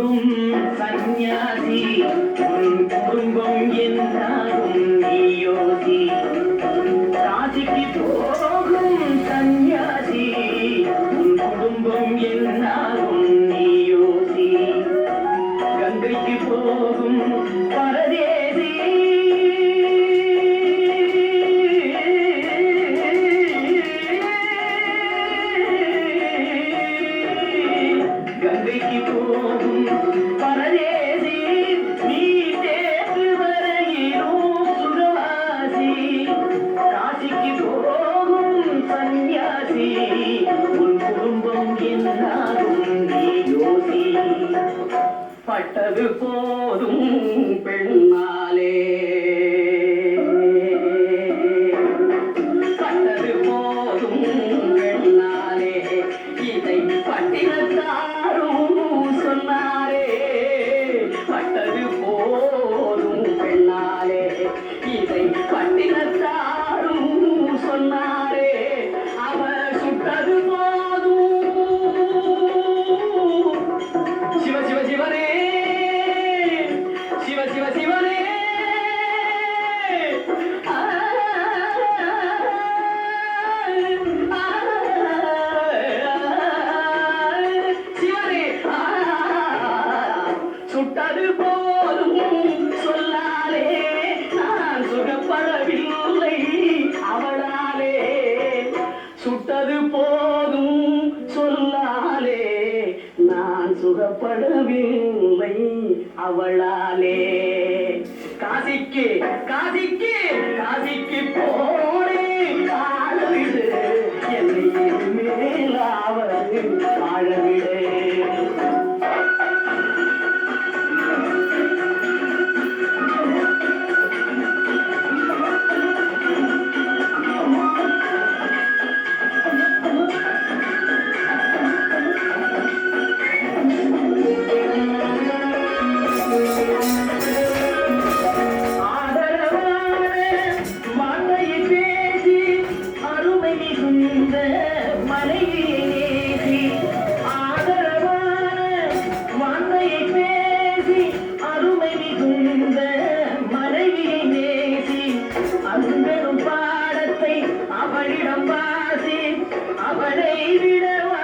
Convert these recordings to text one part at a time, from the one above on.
போகும் சந்நியாசி உன் குடும்பம் என்றாகும் நீயோசி. காசிக்கு போகும் சந்நியாசி உன் குடும்பம் என்றாகும் நீயோசி. கங்கைக்கு போகும் பரதேசி கங்கைக்கு போகும் பரதேசி நீ தேற்று வரையிலும் சுகவாசி. காசிக்கு போகும் சந்நியாசி உன் குடும்பம் என்னாகும் நீ யோசி. பட்டது போதும் பெண்ணாலே பட்டது போதும் பெண்ணாலே இதை பட்டினத்தாரும் சொன்னாரே. பட்டது போதும் பெண்ணாலே இதை பட்டினத்தாரும் சொன்னாரே. அவர் சுட்டது போதும் சிவ சிவ சிவனே சிவ சிவ சிவனே. சுட்டது போதும் சொல்லாலே நான் சுகப்படவில்லை அவளாலே. சுட்டது போதும் சொல்லாலே நான் சுகப்படவில்லை அவளாலே. காசிக்கு காசிக்கு காசிக்கு போனேன் ஆளவிடு என்னை மேலாவது ஆழவிடு. அவளிடம் வாசி அவளை விடவா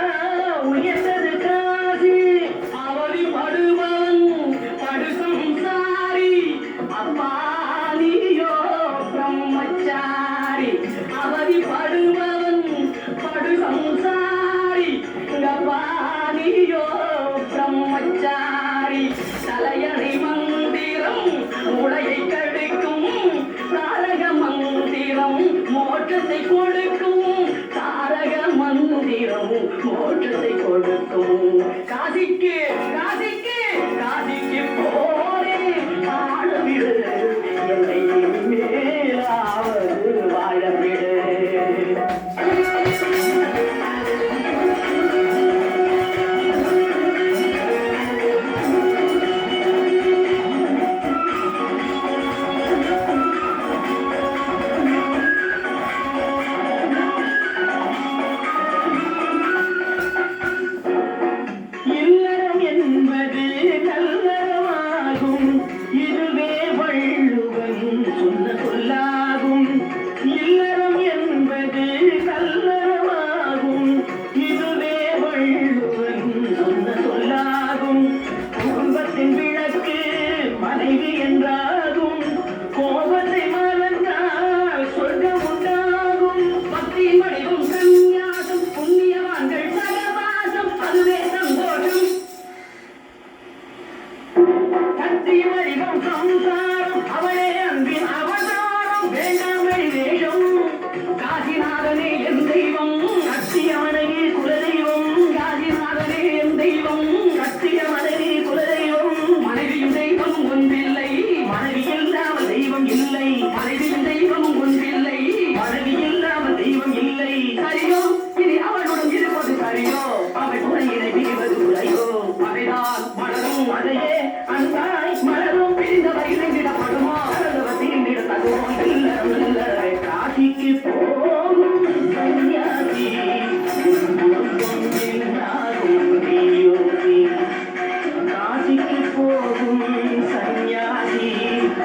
உயர்ந்தது காசி. அவளி படுவன் படுசும் சாரி அப்பாலியோ பிரம்மச்சாரி. அவதி படுவன் படுசும் சாரி அப்பாலியோ பிரம்மச்சாரி. தலையணை மந்திரம் உடையை கடுக்கும் தாரக மந்திரம் மோட்சத்தை கொடுக்கும். தாரக மந்திரம் மோட்சத்தை கொடுக்கும். காசிக்கு காசிக்கு காசிக்கு போறேன் வாழவிடு என்னை மேலாவது வாழவிடு. இல்லறம்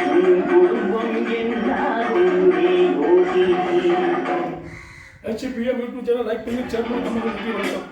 உன் குடும்பம் என்றாலும் நீ ஓசி HPM யூடியூப் சேனல் லைக் பண்ணி ஷேர் பண்ணி கமெண்ட் பண்ணி வணக்கம்